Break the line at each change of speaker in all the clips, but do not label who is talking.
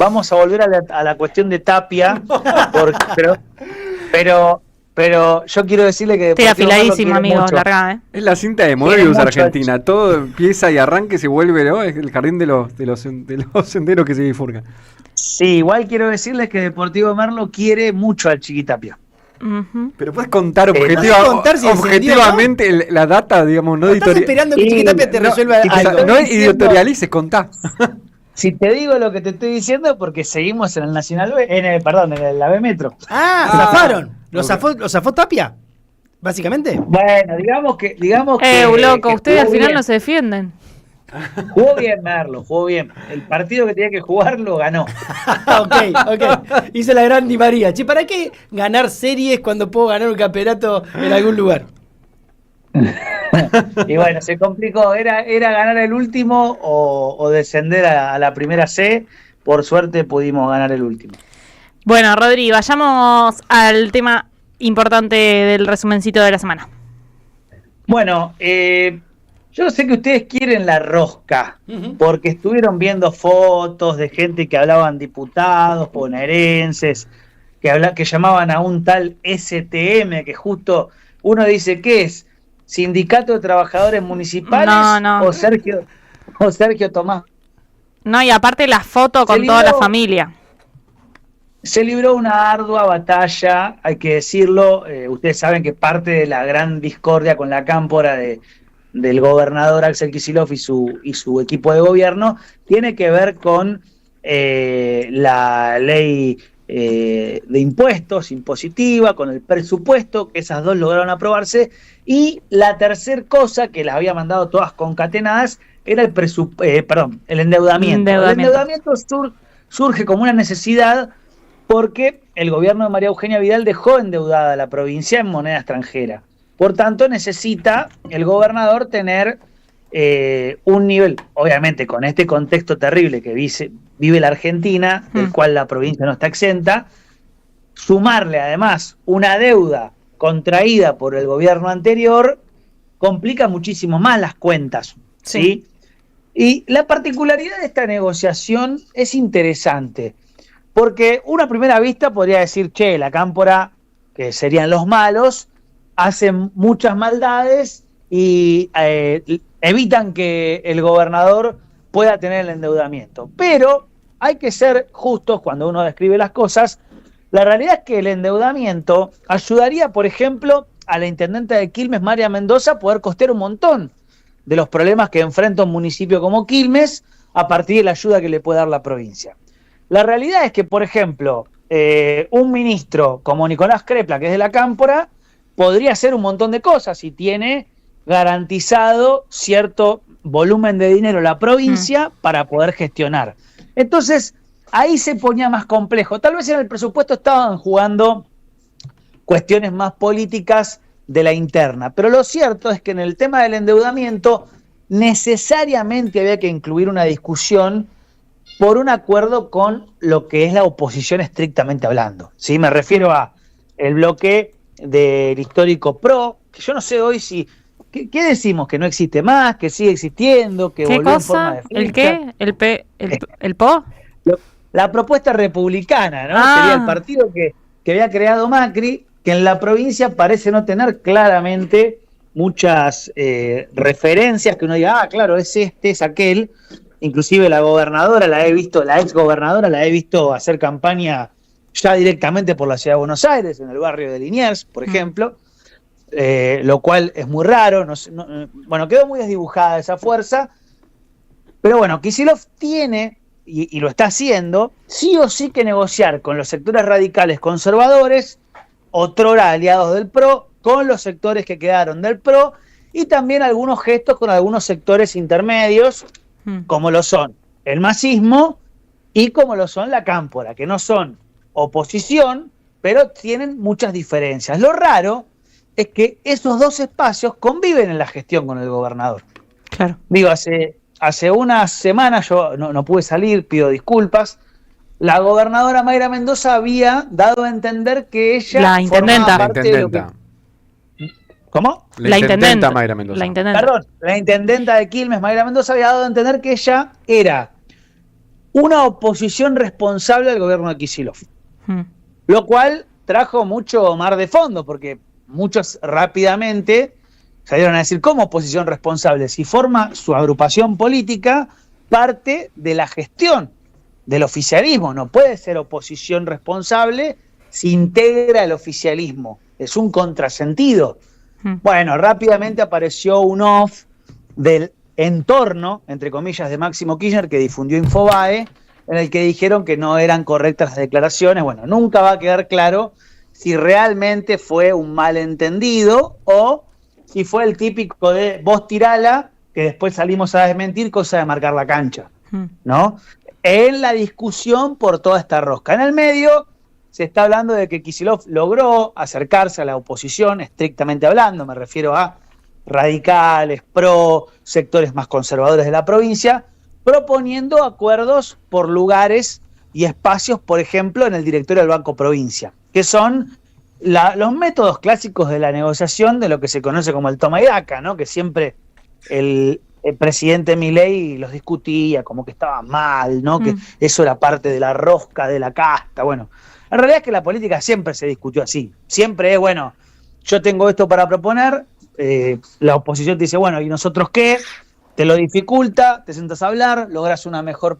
vamos a volver a la cuestión de Tapia, pero yo quiero decirle que
estoy afiladísimo, amigo, larga,
Es la cinta de Moebius Argentina, todo empieza y arranca y se vuelve, ¿no? Es el jardín de los senderos que se bifurcan.
Sí, igual quiero decirles que Deportivo Merlo quiere mucho al Chiquitapia.
Pero puedes contar
objetivamente
la data, digamos, no
editorial. Estás esperando que Chiquitapia te resuelva algo.
No editorialices, contá.
Si te digo lo que te estoy diciendo, porque seguimos en el Nacional B, en la B Metro.
Zafaron. ¿Los zafó Tapia? Básicamente.
Bueno, digamos que.
Loco, ustedes al final no se defienden.
Jugó bien Merlo, jugó bien. El partido que tenía que jugar lo ganó.
Ok. Hizo la gran Di María. Che, ¿para qué ganar series cuando puedo ganar un campeonato en algún lugar?
Y bueno, se complicó. Era ganar el último o descender a la primera C. Por suerte pudimos ganar el último.
Bueno, Rodri, vayamos al tema importante del resumencito de la semana.
Bueno, yo sé que ustedes quieren la rosca, porque estuvieron viendo fotos de gente que hablaban diputados, bonaerenses, que llamaban a un tal STM, que justo uno dice, ¿qué es? ¿Sindicato de Trabajadores Municipales?
No.
¿O Sergio Tomás?
No, y aparte la foto con toda la familia.
Se libró una ardua batalla, hay que decirlo. Ustedes saben que parte de la gran discordia con la cámpora del gobernador Axel Kicillof y su equipo de gobierno tiene que ver con la ley de impuestos, impositiva, con el presupuesto, que esas dos lograron aprobarse, y la tercer cosa, que las había mandado todas concatenadas, era el endeudamiento. El endeudamiento surge como una necesidad porque el gobierno de María Eugenia Vidal dejó endeudada a la provincia en moneda extranjera. Por tanto, necesita el gobernador tener un nivel, obviamente con este contexto terrible que vive la Argentina, del cual la provincia no está exenta, sumarle además una deuda contraída por el gobierno anterior, complica muchísimo más las cuentas. ¿Sí? Y la particularidad de esta negociación es interesante, porque una primera vista podría decir, che, la cámpora, que serían los malos, hacen muchas maldades y evitan que el gobernador pueda tener el endeudamiento. Pero hay que ser justos cuando uno describe las cosas. La realidad es que el endeudamiento ayudaría, por ejemplo, a la intendente de Quilmes, María Mendoza, a poder costear un montón de los problemas que enfrenta un municipio como Quilmes a partir de la ayuda que le puede dar la provincia. La realidad es que, por ejemplo, un ministro como Nicolás Crepla, que es de la cámpora, podría hacer un montón de cosas y tiene garantizado cierto volumen de dinero la provincia para poder gestionar. Entonces, ahí se ponía más complejo. Tal vez en el presupuesto estaban jugando cuestiones más políticas de la interna, pero lo cierto es que en el tema del endeudamiento necesariamente había que incluir una discusión por un acuerdo con lo que es la oposición estrictamente hablando. ¿Sí? Me refiero a el bloque del histórico PRO, que yo no sé hoy si... ¿Qué decimos? ¿Que no existe más? ¿Que sigue existiendo? ¿Que volvió en forma de flecha?
¿El qué? ¿El PO?
La propuesta republicana, ¿no? Sería el partido que había creado Macri, que en la provincia parece no tener claramente muchas referencias que uno diga, claro, es este, es aquel. Inclusive la gobernadora, la ex gobernadora la he visto hacer campaña ya directamente por la ciudad de Buenos Aires, en el barrio de Liniers, por ejemplo, lo cual es muy raro. Bueno, quedó muy desdibujada esa fuerza, pero bueno, Kicillof tiene, y lo está haciendo, sí o sí que negociar con los sectores radicales conservadores, otrora aliados del PRO, con los sectores que quedaron del PRO, y también algunos gestos con algunos sectores intermedios, como lo son el masismo y como lo son la cámpora, que no son oposición, pero tienen muchas diferencias. Lo raro es que esos dos espacios conviven en la gestión con el gobernador.
Claro.
Digo, hace unas semanas, yo no pude salir, pido disculpas, la gobernadora Mayra Mendoza había dado a entender que ella...
La intendenta.
Parte de lo que... ¿Cómo?
La intendenta Mayra Mendoza.
Perdón, la intendenta de Quilmes, Mayra Mendoza, había dado a entender que ella era una oposición responsable al gobierno de Kicillof.
Mm.
Lo cual trajo mucho mar de fondo, porque muchos rápidamente salieron a decir, ¿cómo oposición responsable? Si forma su agrupación política parte de la gestión del oficialismo, no puede ser oposición responsable si integra el oficialismo, es un contrasentido. Bueno, rápidamente apareció un off del entorno, entre comillas, de Máximo Kirchner, que difundió Infobae, en el que dijeron que no eran correctas las declaraciones. Bueno, nunca va a quedar claro si realmente fue un malentendido o si fue el típico de vos tirala, que después salimos a desmentir, cosa de marcar la cancha, ¿no? En la discusión por toda esta rosca. En el medio se está hablando de que Kicillof logró acercarse a la oposición, estrictamente hablando, me refiero a radicales, pro, sectores más conservadores de la provincia, proponiendo acuerdos por lugares y espacios, por ejemplo, en el directorio del Banco Provincia, que son los métodos clásicos de la negociación de lo que se conoce como el toma y daca, ¿no? Que siempre el presidente Milei los discutía como que estaba mal, ¿no? Que eso era parte de la rosca, de la casta. Bueno, en realidad es que la política siempre se discutió así. Siempre es, bueno, yo tengo esto para proponer, la oposición te dice, bueno, ¿y nosotros qué? Te lo dificulta, te sentas a hablar, logras una mejor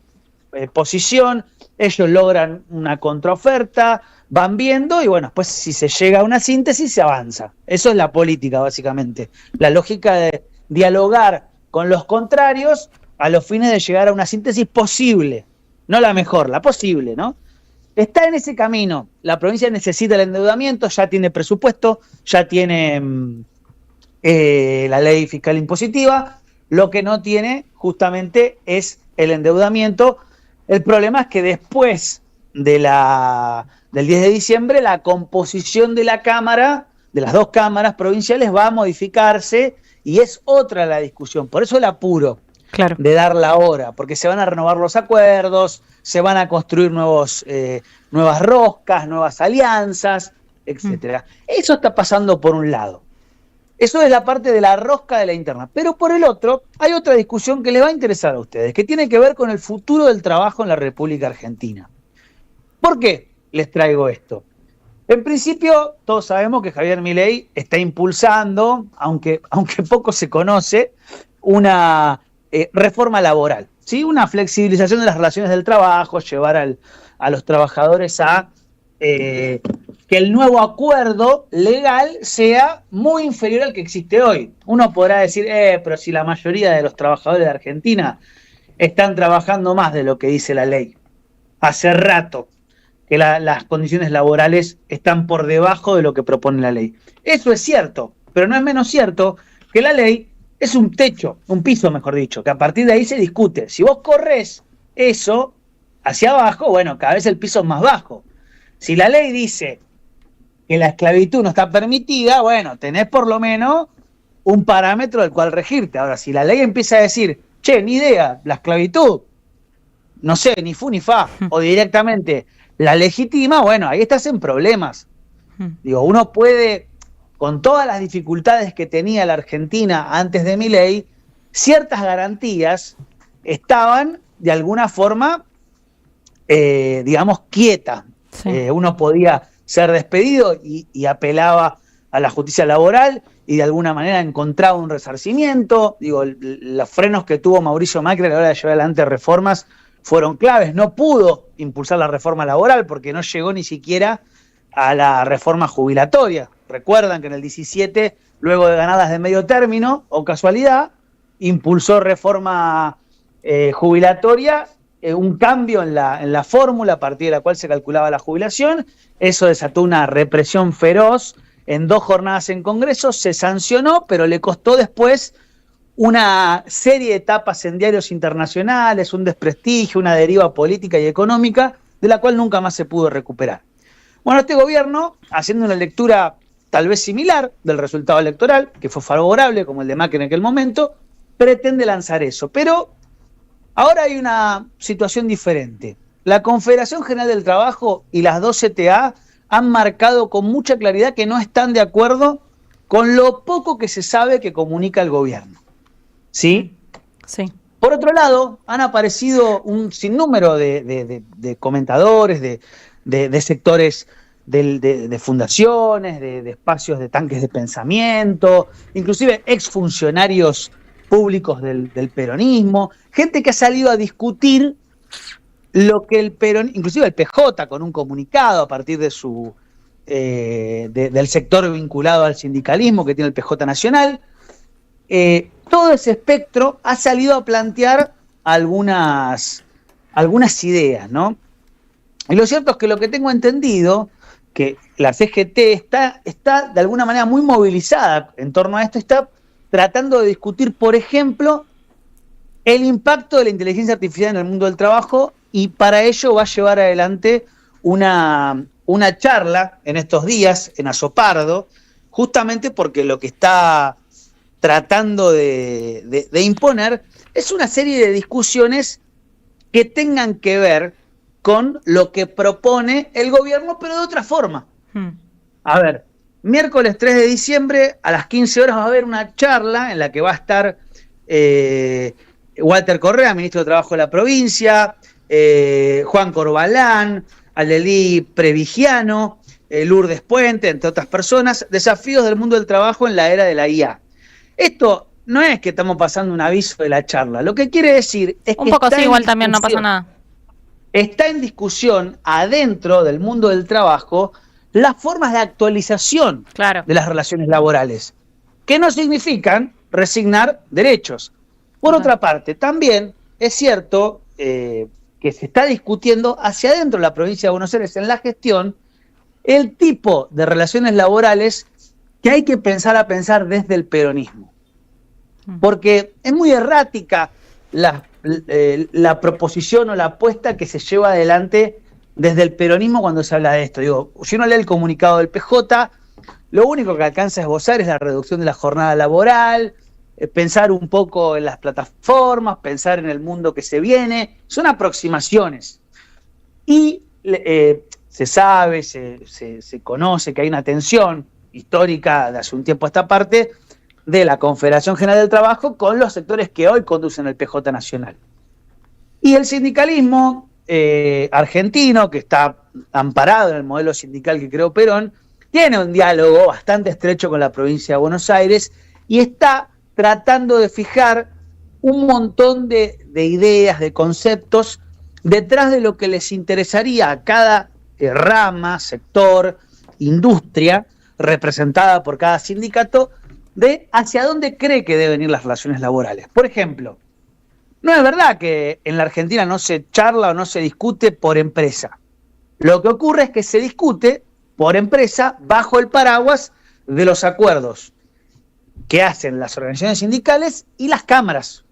posición, ellos logran una contraoferta, van viendo y bueno, después si se llega a una síntesis se avanza. Eso es la política básicamente, la lógica de dialogar con los contrarios a los fines de llegar a una síntesis posible, no la mejor, la posible, ¿no? Está en ese camino, la provincia necesita el endeudamiento, ya tiene presupuesto, ya tiene la ley fiscal impositiva, lo que no tiene justamente es el endeudamiento. El problema es que después del 10 de diciembre la composición de la Cámara, de las dos cámaras provinciales, va a modificarse y es otra la discusión. Por eso el apuro de dar la hora, porque se van a renovar los acuerdos, se van a construir nuevas roscas, nuevas alianzas, etcétera. Eso está pasando por un lado. Eso es la parte de la rosca de la interna. Pero por el otro, hay otra discusión que les va a interesar a ustedes, que tiene que ver con el futuro del trabajo en la República Argentina. ¿Por qué les traigo esto? En principio, todos sabemos que Javier Milei está impulsando, aunque poco se conoce, una reforma laboral, ¿sí? Una flexibilización de las relaciones del trabajo, llevar a los trabajadores a que el nuevo acuerdo legal sea muy inferior al que existe hoy. Uno podrá decir, pero si la mayoría de los trabajadores de Argentina están trabajando más de lo que dice la ley. Hace rato que las condiciones laborales están por debajo de lo que propone la ley. Eso es cierto, pero no es menos cierto que la ley es un techo, un piso mejor dicho, que a partir de ahí se discute. Si vos corres eso hacia abajo, bueno, cada vez el piso es más bajo. Si la ley dice que la esclavitud no está permitida, bueno, tenés por lo menos un parámetro del cual regirte. Ahora, si la ley empieza a decir, che, ni idea, la esclavitud, no sé, ni fu ni fa, o directamente la legitima, bueno, ahí estás en problemas. Digo, uno puede, con todas las dificultades que tenía la Argentina antes de Milei, ciertas garantías estaban de alguna forma, digamos, quietas. Sí. Uno podía ser despedido y apelaba a la justicia laboral y de alguna manera encontraba un resarcimiento. Digo, los frenos que tuvo Mauricio Macri a la hora de llevar adelante reformas fueron claves. No pudo impulsar la reforma laboral porque no llegó ni siquiera a la reforma jubilatoria. Recuerdan que en el 17, luego de ganadas de medio término, o casualidad, impulsó reforma jubilatoria, un cambio en la fórmula a partir de la cual se calculaba la jubilación. Eso desató una represión feroz en 2 jornadas en Congreso, se sancionó, pero le costó después una serie de etapas en diarios internacionales, un desprestigio, una deriva política y económica, de la cual nunca más se pudo recuperar. Bueno, este gobierno, haciendo una lectura tal vez similar del resultado electoral, que fue favorable, como el de Macri en aquel momento, pretende lanzar eso, pero ahora hay una situación diferente. La Confederación General del Trabajo y las 2 CTA han marcado con mucha claridad que no están de acuerdo con lo poco que se sabe que comunica el gobierno. ¿Sí?
Sí.
Por otro lado, han aparecido un sinnúmero de comentadores, de sectores de fundaciones, de espacios de tanques de pensamiento, inclusive exfuncionarios públicos del peronismo, gente que ha salido a discutir lo que el peronismo, inclusive el PJ con un comunicado a partir de del sector vinculado al sindicalismo que tiene el PJ Nacional. Todo ese espectro ha salido a plantear algunas ideas, ¿no? Y lo cierto es que lo que tengo entendido, que la CGT está de alguna manera muy movilizada en torno a esto, está tratando de discutir, por ejemplo, el impacto de la inteligencia artificial en el mundo del trabajo, y para ello va a llevar adelante una charla en estos días en Azopardo, justamente porque lo que está tratando de imponer es una serie de discusiones que tengan que ver con lo que propone el gobierno, pero de otra forma. A ver, miércoles 3 de diciembre a las 15 horas va a haber una charla en la que va a estar Walter Correa, ministro de Trabajo de la provincia, Juan Corbalán, Alelí Previgiano, Lourdes Puente, entre otras personas. Desafíos del mundo del trabajo en la era de la IA. Esto no es que estamos pasando un aviso de la charla, lo que quiere decir es que
un poco sí, igual también no pasa nada.
Está en discusión adentro del mundo del trabajo las formas de actualización de las relaciones laborales, que no significan resignar derechos. Por otra parte, también es cierto que se está discutiendo hacia adentro de la provincia de Buenos Aires en la gestión el tipo de relaciones laborales que hay que pensar desde el peronismo. Porque es muy errática la proposición o la apuesta que se lleva adelante desde el peronismo cuando se habla de esto. Digo, si uno lee el comunicado del PJ, lo único que alcanza a esbozar es la reducción de la jornada laboral, pensar un poco en las plataformas, pensar en el mundo que se viene. Son aproximaciones. Y se sabe, se conoce que hay una tensión histórica de hace un tiempo a esta parte de la Confederación General del Trabajo con los sectores que hoy conducen el PJ Nacional. Y el sindicalismo argentino, que está amparado en el modelo sindical que creó Perón, tiene un diálogo bastante estrecho con la provincia de Buenos Aires y está tratando de fijar un montón de ideas, de conceptos, detrás de lo que les interesaría a cada rama, sector, industria, representada por cada sindicato, de hacia dónde cree que deben ir las relaciones laborales. Por ejemplo, no es verdad que en la Argentina no se charla o no se discute por empresa. Lo que ocurre es que se discute por empresa bajo el paraguas de los acuerdos que hacen las organizaciones sindicales y las cámaras.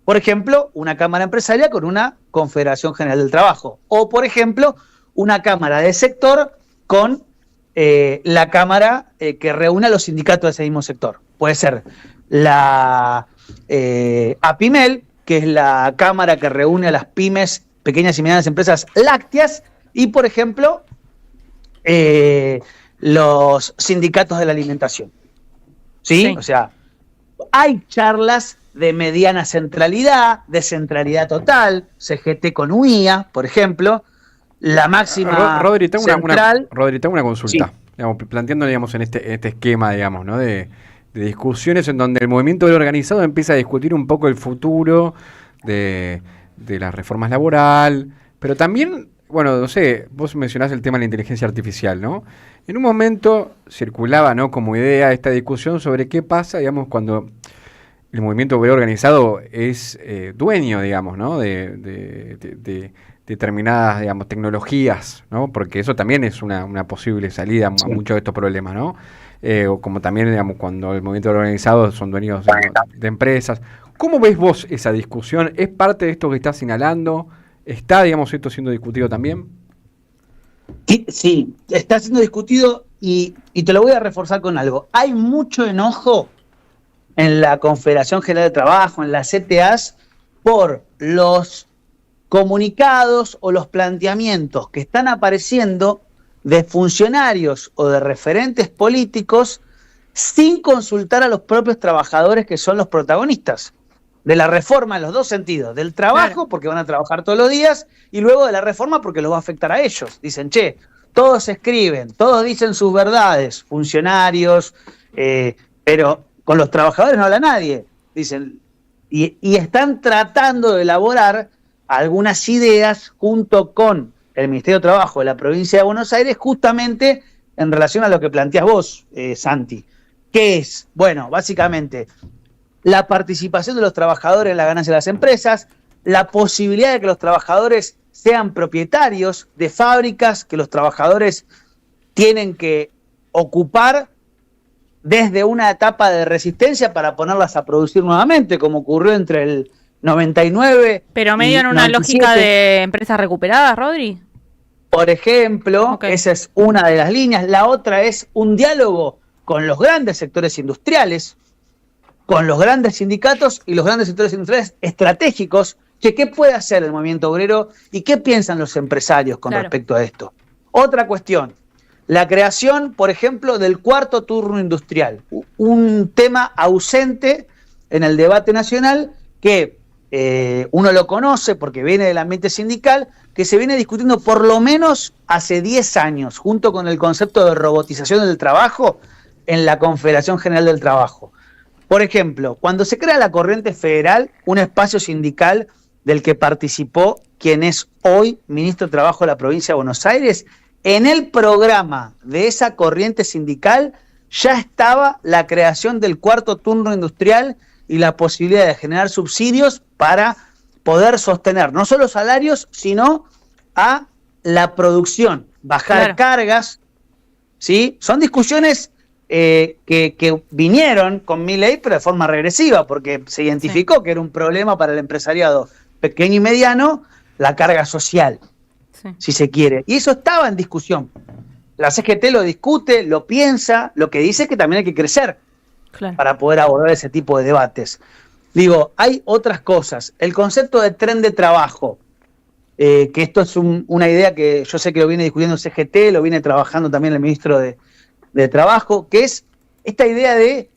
Por ejemplo, una cámara empresaria con una Confederación General del Trabajo. O, por ejemplo, una cámara de sector con la cámara que reúne a los sindicatos de ese mismo sector. Puede ser la APIMEL, que es la cámara que reúne a las pymes, pequeñas y medianas empresas lácteas, y, por ejemplo, los sindicatos de la alimentación. ¿Sí? O sea, hay charlas de mediana centralidad, de centralidad total, CGT con UIA, por ejemplo, la máxima
Rodri, tengo
central.
Rodri, tengo una consulta.
Sí.
Digamos, planteando, digamos, en este esquema, digamos, ¿no? De discusiones en donde el movimiento del organizado empieza a discutir un poco el futuro de la reforma laboral, pero también, bueno, no sé, vos mencionás el tema de la inteligencia artificial, ¿no? En un momento circulaba, ¿no?, como idea esta discusión sobre qué pasa, digamos, cuando el movimiento obrero organizado es dueño, digamos, ¿no?, de determinadas, digamos, tecnologías, ¿no? Porque eso también es una posible salida a muchos de estos problemas, ¿no? O como también, digamos, cuando el movimiento organizado son dueños de empresas. ¿Cómo ves vos esa discusión? ¿Es parte de esto que estás señalando? ¿Está, digamos, esto siendo discutido también?
Sí, está siendo discutido y te lo voy a reforzar con algo. Hay mucho enojo en la Confederación General de Trabajo, en las CTAs, por los comunicados o los planteamientos que están apareciendo de funcionarios o de referentes políticos sin consultar a los propios trabajadores que son los protagonistas. de la reforma en los dos sentidos, del trabajo, porque van a trabajar todos los días, y luego de la reforma porque los va a afectar a ellos. Dicen, che, todos escriben, todos dicen sus verdades, funcionarios, pero con los trabajadores no habla nadie, dicen, y están tratando de elaborar algunas ideas junto con el Ministerio de Trabajo de la provincia de Buenos Aires, justamente en relación a lo que planteás vos, Santi. ¿Qué es? Bueno, básicamente, la participación de los trabajadores en la ganancia de las empresas, la posibilidad de que los trabajadores sean propietarios de fábricas que los trabajadores tienen que ocupar desde una etapa de resistencia para ponerlas a producir nuevamente, como ocurrió entre el 99.
Pero medio en una
97.
lógica de empresas recuperadas, Rodri.
Por ejemplo,
Okay.
Esa es una de las líneas. La otra es un diálogo con los grandes sectores industriales, con los grandes sindicatos y los grandes sectores industriales estratégicos. ¿Qué puede hacer el movimiento obrero y qué piensan los empresarios con respecto a esto? Otra cuestión, la creación, por ejemplo, del cuarto turno industrial, un tema ausente en el debate nacional que uno lo conoce porque viene del ambiente sindical, que se viene discutiendo por lo menos hace 10 años, junto con el concepto de robotización del trabajo en la Confederación General del Trabajo. Por ejemplo, cuando se crea la Corriente Federal, un espacio sindical del que participó quien es hoy ministro de Trabajo de la provincia de Buenos Aires, en el programa de esa corriente sindical ya estaba la creación del cuarto turno industrial y la posibilidad de generar subsidios para poder sostener no solo salarios, sino a la producción, bajar cargas, ¿sí? Son discusiones que vinieron con Milei, pero de forma regresiva, porque se identificó que era un problema para el empresariado pequeño y mediano, la carga social, si se quiere. Y eso estaba en discusión. La CGT lo discute, lo piensa, lo que dice es que también hay que crecer para poder abordar ese tipo de debates. Digo, hay otras cosas. El concepto de tren de trabajo, que esto es una idea que yo sé que lo viene discutiendo el CGT, lo viene trabajando también el ministro de Trabajo, que es esta idea de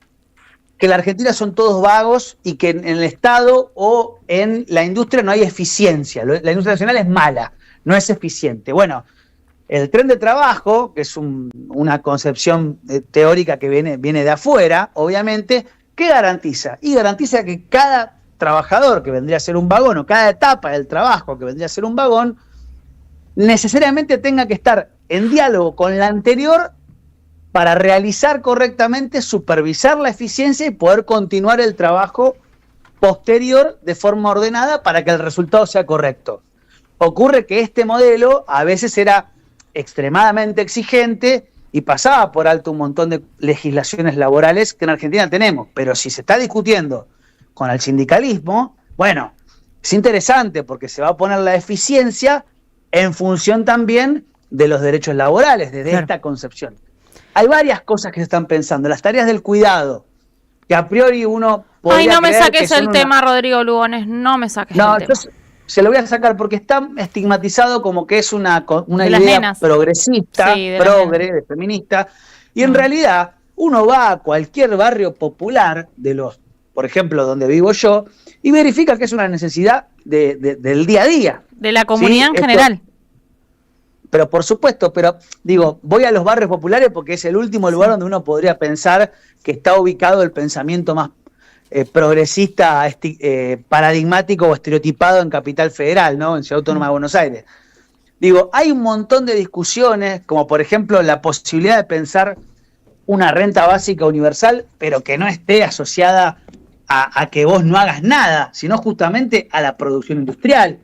que la Argentina son todos vagos y que en el Estado o en la industria no hay eficiencia. La industria nacional es mala, no es eficiente. Bueno, el tren de trabajo, que es una concepción teórica que viene de afuera, obviamente, ¿qué garantiza? Y garantiza que cada trabajador que vendría a ser un vagón, o cada etapa del trabajo que vendría a ser un vagón, necesariamente tenga que estar en diálogo con la anterior para realizar correctamente, supervisar la eficiencia y poder continuar el trabajo posterior de forma ordenada para que el resultado sea correcto. Ocurre que este modelo a veces era extremadamente exigente y pasaba por alto un montón de legislaciones laborales que en Argentina tenemos, pero si se está discutiendo con el sindicalismo, bueno, es interesante porque se va a poner la eficiencia en función también de los derechos laborales, desde esta concepción. Hay varias cosas que se están pensando. Las tareas del cuidado, que a priori uno podría
no me
creer
saques
que
el tema, Rodrigo Lugones, no me saques el tema.
Se lo voy a sacar porque está estigmatizado como que es una idea progresista, progre, feminista, y en realidad uno va a cualquier barrio popular de los, por ejemplo, donde vivo yo, y verifica que es una necesidad del día a día.
De la comunidad en general.
Pero por supuesto, pero digo, voy a los barrios populares porque es el último lugar donde uno podría pensar que está ubicado el pensamiento más progresista, paradigmático o estereotipado en Capital Federal, ¿no? En Ciudad Autónoma de Buenos Aires. Digo, hay un montón de discusiones, como por ejemplo la posibilidad de pensar una renta básica universal, pero que no esté asociada a que vos no hagas nada, sino justamente a la producción industrial.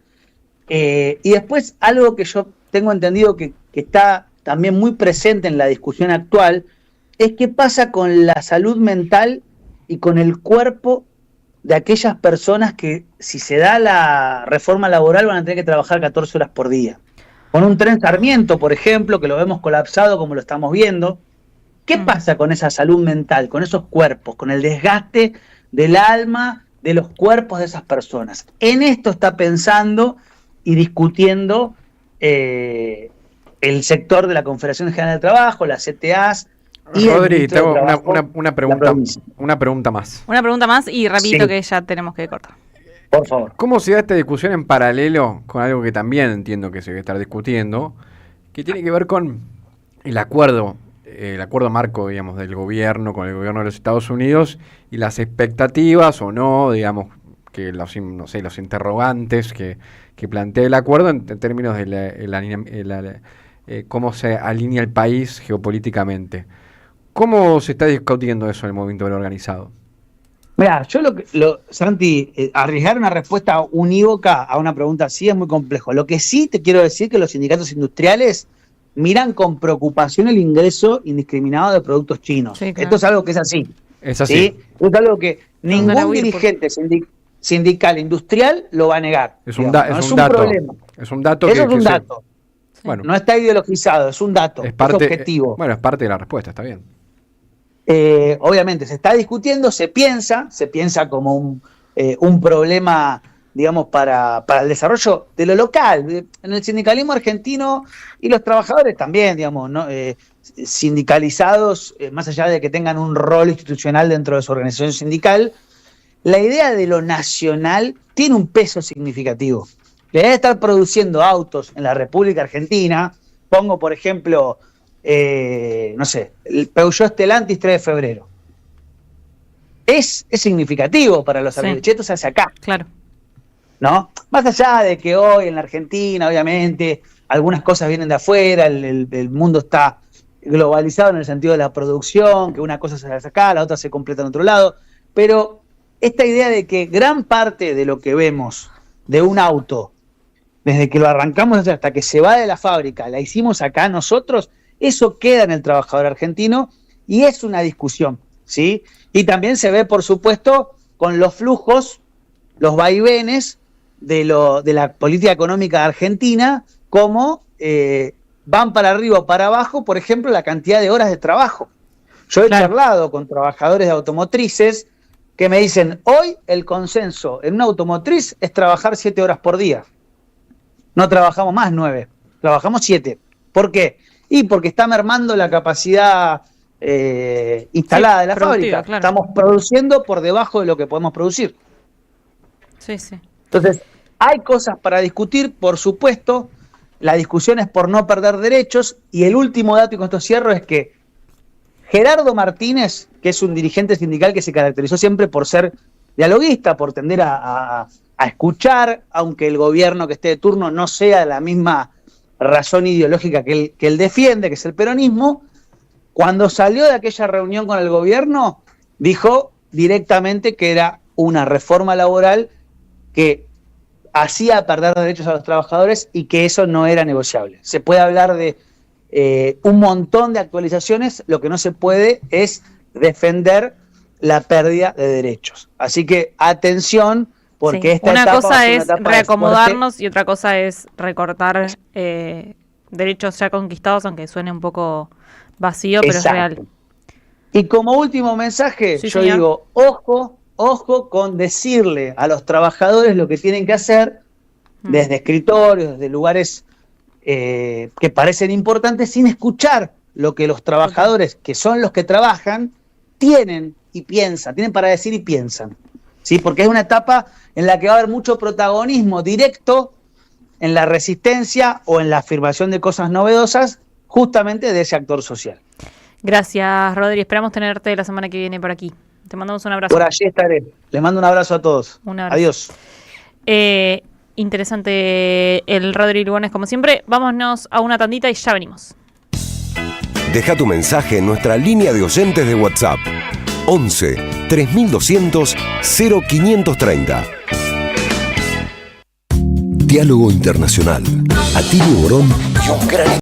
Y después algo que yo tengo entendido que está también muy presente en la discusión actual, es qué pasa con la salud mental y con el cuerpo de aquellas personas que, si se da la reforma laboral, van a tener que trabajar 14 horas por día. Con un tren Sarmiento, por ejemplo, que lo vemos colapsado como lo estamos viendo, ¿qué pasa con esa salud mental, con esos cuerpos, con el desgaste del alma, de los cuerpos de esas personas? En esto está pensando y discutiendo el sector de la Confederación General del Trabajo, las CTAs, y el
Rodri,
ministro
te hago
de Trabajo
una
de la
pregunta
provincia.
más.
Una pregunta más y rapidito
Sí.
que ya tenemos que cortar.
Por favor.
¿Cómo se da esta discusión en paralelo con algo que también entiendo que se debe estar discutiendo, que tiene que ver con el acuerdo marco, digamos, del gobierno con el gobierno de los Estados Unidos y las expectativas o no, digamos, que los interrogantes que plantea el acuerdo en términos de cómo se alinea el país geopolíticamente? ¿Cómo se está discutiendo eso en el movimiento organizado?
Mira, Santi, arriesgar una respuesta unívoca a una pregunta así es muy complejo. Lo que sí te quiero decir que los sindicatos industriales miran con preocupación el ingreso indiscriminado de productos chinos.
Sí, claro.
Esto es algo que es así.
Es así.
¿Sí? Es algo que
Andar a
ningún
huir
dirigente sindical industrial lo va a negar.
Es un
digamos, no
dato.
es un problema.
Es un dato
Eso es un dato.
Bueno,
No está ideologizado, es un dato, es objetivo.
Bueno, es parte de la respuesta, está bien.
Obviamente se está discutiendo, se piensa como un problema, digamos, para el desarrollo de lo local. En el sindicalismo argentino y los trabajadores también, digamos, ¿no? Sindicalizados, más allá de que tengan un rol institucional dentro de su organización sindical, la idea de lo nacional tiene un peso significativo. La idea de estar produciendo autos en la República Argentina, pongo por ejemplo, no sé, el Peugeot Stellantis 3 de febrero. Es significativo para los amigos. Che, esto se hace acá.
Claro.
¿No? Más allá de que hoy en la Argentina, obviamente, algunas cosas vienen de afuera, el mundo está globalizado en el sentido de la producción, que una cosa se hace acá, la otra se completa en otro lado, pero esta idea de que gran parte de lo que vemos de un auto, desde que lo arrancamos hasta que se va de la fábrica, la hicimos acá nosotros, eso queda en el trabajador argentino y es una discusión, ¿sí? Y también se ve, por supuesto, con los flujos, los vaivenes de la política económica de Argentina, como van para arriba o para abajo, por ejemplo, la cantidad de horas de trabajo. Yo he charlado con trabajadores de automotrices que me dicen, hoy el consenso en una automotriz es trabajar 7 horas por día. No trabajamos más 9, trabajamos 7. ¿Por qué? Y porque está mermando la capacidad instalada de la fábrica.
Claro.
Estamos produciendo por debajo de lo que podemos producir.
Sí, sí.
Entonces, hay cosas para discutir, por supuesto. La discusión es por no perder derechos. Y el último dato, y con esto cierro, es que Gerardo Martínez, que es un dirigente sindical que se caracterizó siempre por ser dialoguista, por tender a escuchar, aunque el gobierno que esté de turno no sea de la misma razón ideológica que él defiende, que es el peronismo, cuando salió de aquella reunión con el gobierno, dijo directamente que era una reforma laboral que hacía perder derechos a los trabajadores y que eso no era negociable. Se puede hablar de un montón de actualizaciones, lo que no se puede es defender la pérdida de derechos. Así que atención, porque
Sí.
esta
Una
etapa
cosa es
etapa de
reacomodarnos y otra cosa es recortar derechos ya conquistados, aunque suene un poco vacío, pero
Exacto.
es real.
Y como último mensaje,
Sí,
yo
señor.
digo, ojo con decirle a los trabajadores lo que tienen que hacer desde escritorios, desde lugares que parecen importantes, sin escuchar lo que los trabajadores, que son los que trabajan, tienen para decir y piensan. ¿Sí? Porque es una etapa en la que va a haber mucho protagonismo directo en la resistencia o en la afirmación de cosas novedosas, justamente de ese actor social.
Gracias, Rodri. Esperamos tenerte la semana que viene por aquí. Te mandamos un abrazo.
Por allí estaré. Les mando un abrazo a todos.
Un abrazo.
Adiós.
Interesante el Rodri Lugones, como siempre. Vámonos a una tandita y ya venimos.
Deja tu mensaje en nuestra línea de oyentes de WhatsApp. 11 3200 0530. Diálogo Internacional. Atilio Borón y un gran